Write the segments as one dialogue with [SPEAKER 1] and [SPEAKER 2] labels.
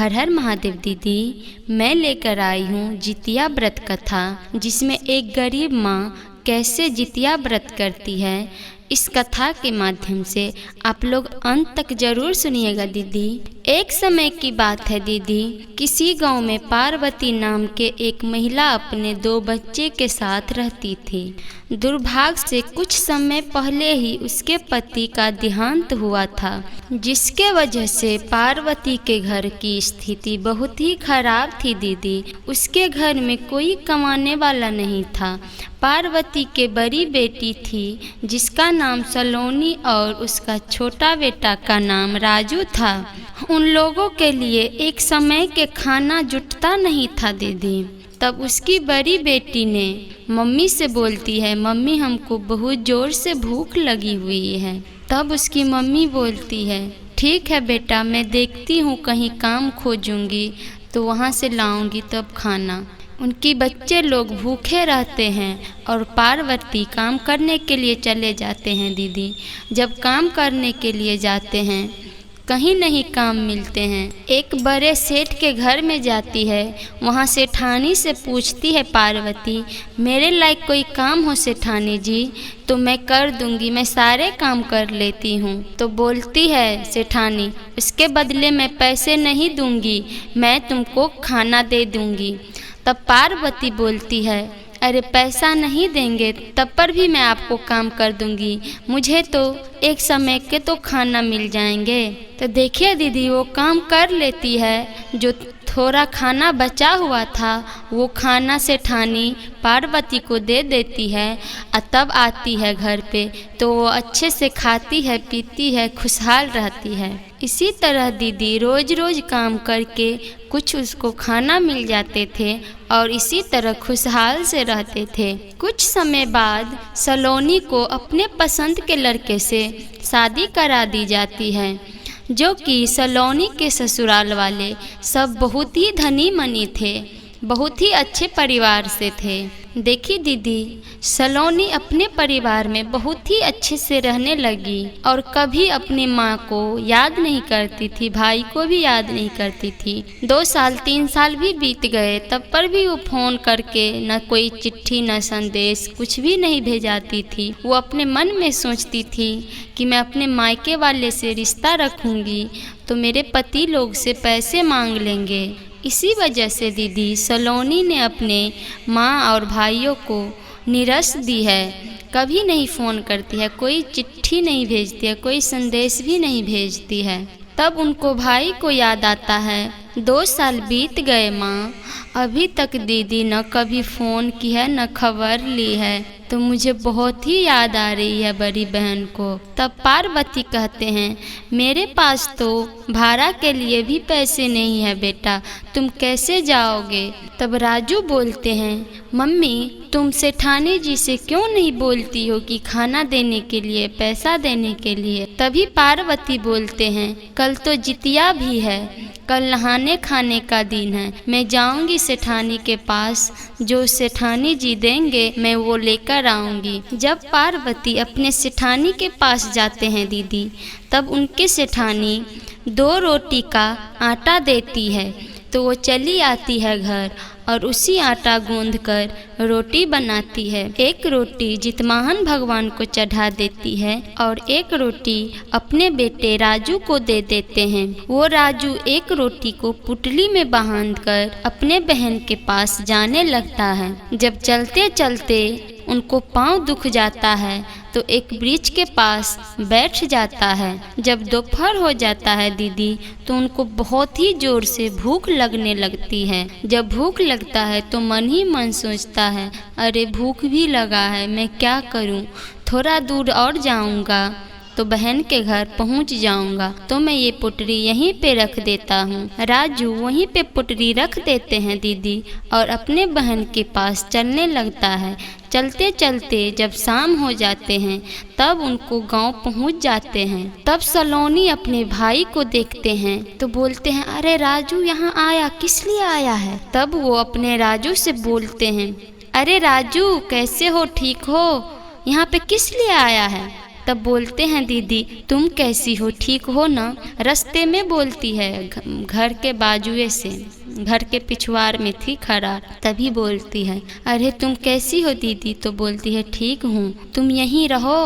[SPEAKER 1] हर हर महादेव दीदी, मैं लेकर आई हूँ जितिया व्रत कथा, जिसमें एक गरीब माँ कैसे जितिया व्रत करती है। इस कथा के माध्यम से आप लोग अंत तक जरूर सुनिएगा दीदी। एक समय की बात है दीदी, किसी गांव में पार्वती नाम के एक महिला अपने 2 बच्चे के साथ रहती थी। दुर्भाग्य से कुछ समय पहले ही उसके पति का देहांत हुआ था, जिसके वजह से पार्वती के घर की स्थिति बहुत ही खराब थी दीदी। उसके घर में कोई कमाने वाला नहीं था। पार्वती के बड़ी बेटी थी जिसका नाम सलोनी और उसका छोटा बेटा का नाम राजू था। उन लोगों के लिए एक समय के खाना जुटता नहीं था दीदी। तब उसकी बड़ी बेटी ने मम्मी से बोलती है, मम्मी हमको बहुत ज़ोर से भूख लगी हुई है। तब उसकी मम्मी बोलती है, ठीक है बेटा, मैं देखती हूँ कहीं काम खोजूँगी तो वहाँ से लाऊंगी तब खाना। उनकी बच्चे लोग भूखे रहते हैं और पार्वती काम करने के लिए चले जाते हैं दीदी। जब काम करने के लिए जाते हैं कहीं नहीं काम मिलते हैं। एक बड़े सेठ के घर में जाती है। वहाँ सेठानी से पूछती है पार्वती, मेरे लायक कोई काम हो सेठानी जी तो मैं कर दूंगी, मैं सारे काम कर लेती हूँ। तो बोलती है सेठानी, इसके बदले मैं पैसे नहीं दूंगी, मैं तुमको खाना दे दूंगी। तब पार्वती बोलती है, अरे पैसा नहीं देंगे तब पर भी मैं आपको काम कर दूंगी, मुझे तो एक समय के तो खाना मिल जाएंगे। तो देखिए दीदी, वो काम कर लेती है। जो थोड़ा खाना बचा हुआ था वो खाना सेठानी पार्वती को दे देती है और तब आती है घर पे तो वो अच्छे से खाती है, पीती है, खुशहाल रहती है। इसी तरह दीदी रोज़ रोज़ काम करके कुछ उसको खाना मिल जाते थे और इसी तरह खुशहाल से रहते थे। कुछ समय बाद सलोनी को अपने पसंद के लड़के से शादी करा दी जाती है, जो कि सलोनी के ससुराल वाले सब बहुत ही धनी मनी थे, बहुत ही अच्छे परिवार से थे। देखी दीदी, सलोनी अपने परिवार में बहुत ही अच्छे से रहने लगी और कभी अपनी माँ को याद नहीं करती थी, भाई को भी याद नहीं करती थी। 2 साल 3 साल भी बीत गए तब पर भी वो फ़ोन करके न कोई चिट्ठी न संदेश कुछ भी नहीं भेजाती थी। वो अपने मन में सोचती थी कि मैं अपने मायके वाले से रिश्ता रखूँगी तो मेरे पति लोग से पैसे मांग लेंगे। इसी वजह से दीदी सलोनी ने अपने माँ और भाइयों को निरस दी है। कभी नहीं फ़ोन करती है, कोई चिट्ठी नहीं भेजती है, कोई संदेश भी नहीं भेजती है। तब उनको भाई को याद आता है, 2 साल बीत गए माँ, अभी तक दीदी न कभी फ़ोन की है न खबर ली है, तो मुझे बहुत ही याद आ रही है बड़ी बहन को। तब पार्वती कहते हैं, मेरे पास तो भाड़ा के लिए भी पैसे नहीं है बेटा, तुम कैसे जाओगे। तब राजू बोलते हैं, मम्मी तुम सेठानी जी से क्यों नहीं बोलती हो कि खाना देने के लिए, पैसा देने के लिए। तभी पार्वती बोलते हैं, कल तो जितिया भी है, कल नहाने खाने का दिन है, मैं जाऊंगी सेठानी के पास, जो सेठानी जी देंगे मैं वो लेकर आऊंगी। जब पार्वती अपने सेठानी के पास जाते हैं दीदी, तब उनके सेठानी 2 रोटी का आटा देती है तो वो चली आती है घर और उसी आटा गूंद कर रोटी बनाती है। एक रोटी जितवाहन भगवान को चढ़ा देती है और एक रोटी अपने बेटे राजू को दे देते हैं। वो राजू एक रोटी को पुटली में बांध कर अपने बहन के पास जाने लगता है। जब चलते चलते उनको पाँव दुख जाता है तो एक वृक्ष के पास बैठ जाता है। जब दोपहर हो जाता है दीदी तो उनको बहुत ही ज़ोर से भूख लगने लगती है। जब भूख लगता है तो मन ही मन सोचता है, अरे भूख भी लगा है, मैं क्या करूं, थोड़ा दूर और जाऊंगा तो बहन के घर पहुंच जाऊंगा, तो मैं ये पुटरी यहीं पे रख देता हूँ। राजू वहीं पे पुटरी रख देते हैं दीदी और अपने बहन के पास चलने लगता है। चलते चलते जब शाम हो जाते हैं तब उनको गांव पहुंच जाते हैं। तब सलोनी अपने भाई को देखते हैं तो बोलते हैं, अरे राजू यहाँ आया, किस लिए आया है। तब वो अपने राजू से बोलते हैं, अरे राजू कैसे हो, ठीक हो, यहाँ पे किस लिए आया है। तब बोलते हैं दीदी तुम कैसी हो, ठीक हो ना। रास्ते में बोलती है, घर के बाजुए से, घर के पिछवाड़ में थी खड़ा, तभी बोलती है अरे तुम कैसी हो दीदी। तो बोलती है ठीक हूँ, तुम यहीं रहो,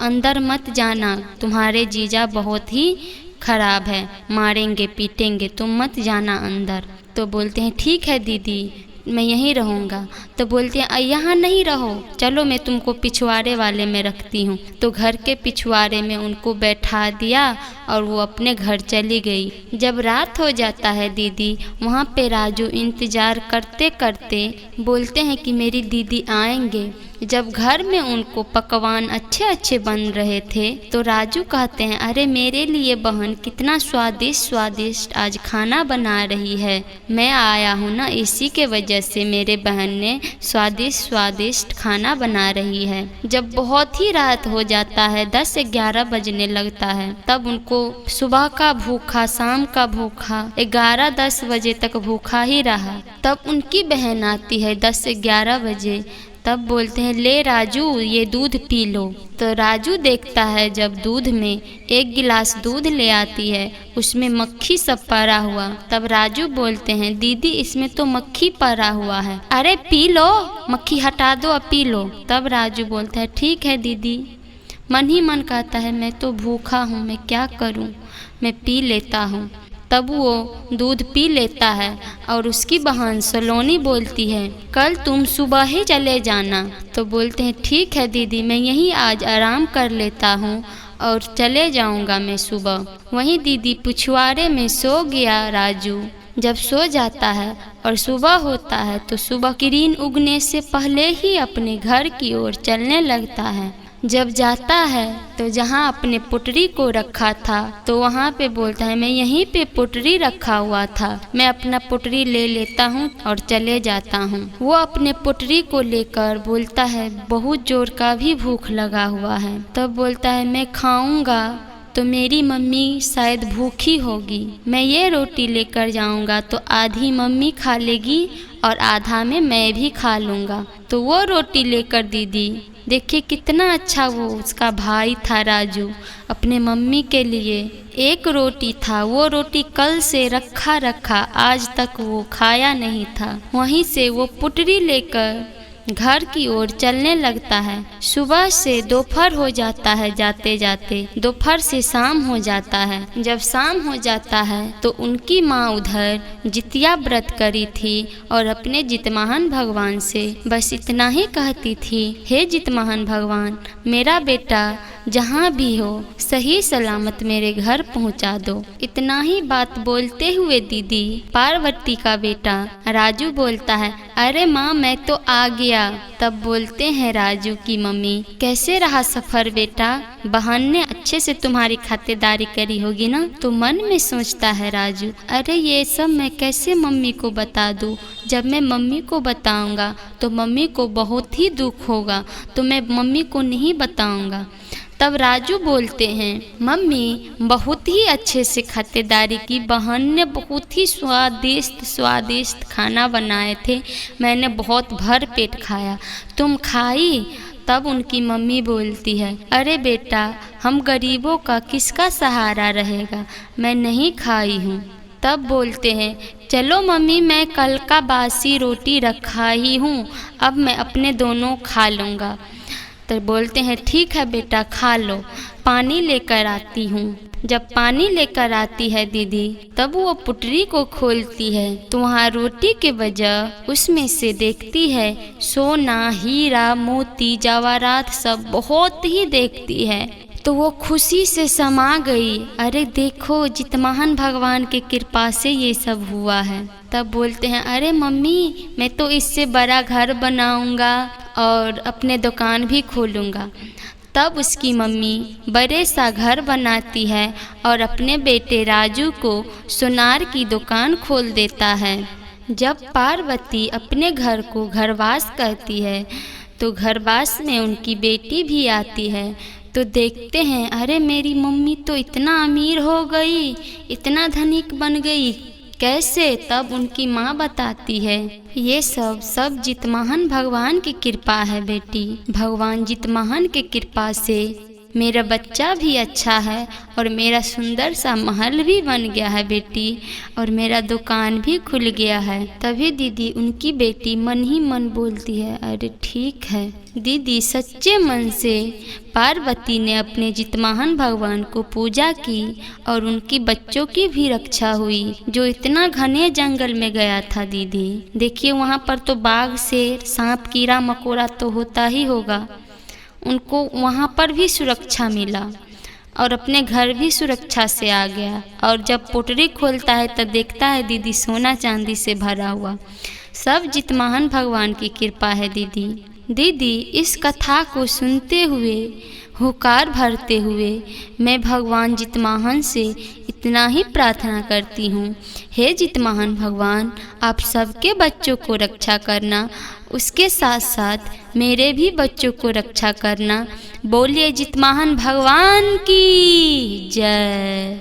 [SPEAKER 1] अंदर मत जाना, तुम्हारे जीजा बहुत ही खराब है, मारेंगे पीटेंगे, तुम मत जाना अंदर। तो बोलते हैं ठीक है दीदी मैं यहीं रहूँगा। तो बोलती हैं यहाँ नहीं रहो, चलो मैं तुमको पिछवाड़े वाले में रखती हूँ। तो घर के पिछवाड़े में उनको बैठा दिया और वो अपने घर चली गई। जब रात हो जाता है दीदी, वहाँ पे राजू इंतज़ार करते करते बोलते हैं कि मेरी दीदी आएंगे। जब घर में उनको पकवान अच्छे अच्छे बन रहे थे तो राजू कहते हैं अरे मेरे लिए बहन कितना स्वादिष्ट स्वादिष्ट आज खाना बना रही है, मैं आया हूँ ना इसी के वजह से मेरे बहन ने स्वादिष्ट स्वादिष्ट खाना बना रही है। जब बहुत ही रात हो जाता है, 10 से 11 बजने लगता है, तब उनको सुबह का भूखा, शाम का भूखा, 11-10 बजे तक भूखा ही रहा। तब उनकी बहन आती है 10 से 11 बजे, तब बोलते हैं ले राजू ये दूध पी लो। तो राजू देखता है जब दूध में 1 गिलास दूध ले आती है, उसमें मक्खी सब पड़ा हुआ। तब राजू बोलते हैं दीदी इसमें तो मक्खी पड़ा हुआ है, अरे पी लो, मक्खी हटा दो और पी लो। तब राजू बोलता है ठीक है दीदी। मन ही मन कहता है मैं तो भूखा हूँ, मैं क्या करूँ, मैं पी लेता हूँ। तब वो दूध पी लेता है और उसकी बहन सलोनी बोलती है कल तुम सुबह ही चले जाना। तो बोलते हैं ठीक है दीदी मैं यहीं आज आराम कर लेता हूँ और चले जाऊँगा मैं सुबह। वहीं दीदी पिछवाड़े में सो गया राजू। जब सो जाता है और सुबह होता है तो सुबह किरण उगने से पहले ही अपने घर की ओर चलने लगता है। जब जाता है तो जहाँ अपने पुटरी को रखा था तो वहाँ पे बोलता है मैं यहीं पे पुटरी रखा हुआ था, मैं अपना पुटरी ले लेता हूँ और चले जाता हूँ। वो अपने पुटरी को लेकर बोलता है बहुत जोर का भी भूख लगा हुआ है। तब बोलता है मैं खाऊंगा तो मेरी मम्मी शायद भूखी होगी, मैं ये रोटी लेकर जाऊंगा तो आधी मम्मी खा लेगी और आधा में मैं भी खा लूँगा। तो वो रोटी लेकर दीदी देखिए कितना अच्छा वो उसका भाई था राजू, अपने मम्मी के लिए एक रोटी था, वो रोटी कल से रखा आज तक वो खाया नहीं था। वहीं से वो पुटरी लेकर घर की ओर चलने लगता है। सुबह से दोपहर हो जाता है, जाते जाते दोपहर से शाम हो जाता है। जब शाम हो जाता है तो उनकी माँ उधर जितिया व्रत करी थी और अपने जितमहान भगवान से बस इतना ही कहती थी हे जितमहान भगवान मेरा बेटा जहाँ भी हो सही सलामत मेरे घर पहुँचा दो। इतना ही बात बोलते हुए दीदी पार्वती का बेटा राजू बोलता है अरे माँ मैं तो आ गया। तब बोलते हैं राजू की मम्मी कैसे रहा सफ़र बेटा, बहन ने अच्छे से तुम्हारी खातिरदारी करी होगी ना। तो मन में सोचता है राजू अरे ये सब मैं कैसे मम्मी को बता दूँ, जब मैं मम्मी को बताऊँगा तो मम्मी को बहुत ही दुख होगा, तो मैं मम्मी को नहीं बताऊँगा। तब राजू बोलते हैं मम्मी बहुत ही अच्छे से खातिरदारी की, बहन ने बहुत ही स्वादिष्ट खाना बनाए थे, मैंने बहुत भर पेट खाया, तुम खाई। तब उनकी मम्मी बोलती है अरे बेटा हम गरीबों का किसका सहारा रहेगा, मैं नहीं खाई हूँ। तब बोलते हैं चलो मम्मी मैं कल का बासी रोटी रखा ही हूँ, अब मैं अपने दोनों खा लूँगा। तो बोलते हैं ठीक है बेटा खा लो, पानी लेकर आती हूँ। जब पानी लेकर आती है दीदी तब वो पुटरी को खोलती है तो वहाँ रोटी के बजाय उसमें से देखती है सोना हीरा मोती जवाहरात सब बहुत ही देखती है। तो वो खुशी से समा गई, अरे देखो जितमहान भगवान की कृपा से ये सब हुआ है। तब बोलते हैं अरे मम्मी मैं तो इससे बड़ा घर बनाऊंगा और अपने दुकान भी खोलूंगा। तब उसकी मम्मी बड़े सा घर बनाती है और अपने बेटे राजू को सोनार की दुकान खोल देता है। जब पार्वती अपने घर को घरवास करती है तो घरवास में उनकी बेटी भी आती है। तो देखते हैं अरे मेरी मम्मी तो इतना अमीर हो गई, इतना धनिक बन गई, कैसे। तब उनकी माँ बताती है ये सब जितमहान भगवान की कृपा है बेटी, भगवान जितमहान की कृपा से मेरा बच्चा भी अच्छा है और मेरा सुंदर सा महल भी बन गया है बेटी, और मेरा दुकान भी खुल गया है। तभी दीदी उनकी बेटी मन ही मन बोलती है, अरे ठीक है। दीदी सच्चे मन से पार्वती ने अपने जितवाहन भगवान को पूजा की और उनकी बच्चों की भी रक्षा हुई, जो इतना घने जंगल में गया था। दीदी देखिए, वहाँ पर तो बाघ, शेर, सांप, कीड़ा मकोड़ा तो होता ही होगा, उनको वहाँ पर भी सुरक्षा मिला और अपने घर भी सुरक्षा से आ गया। और जब पोटरी खोलता है तब देखता है दीदी सोना चांदी से भरा हुआ। सब जितवाहन भगवान की कृपा है दीदी। दीदी इस कथा को सुनते हुए, हुकार भरते हुए मैं भगवान जितवाहन से इतना ही प्रार्थना करती हूँ, हे जितवाहन भगवान, आप सबके बच्चों को रक्षा करना, उसके साथ साथ मेरे भी बच्चों को रक्षा करना। बोलिए जितवाहन भगवान की जय।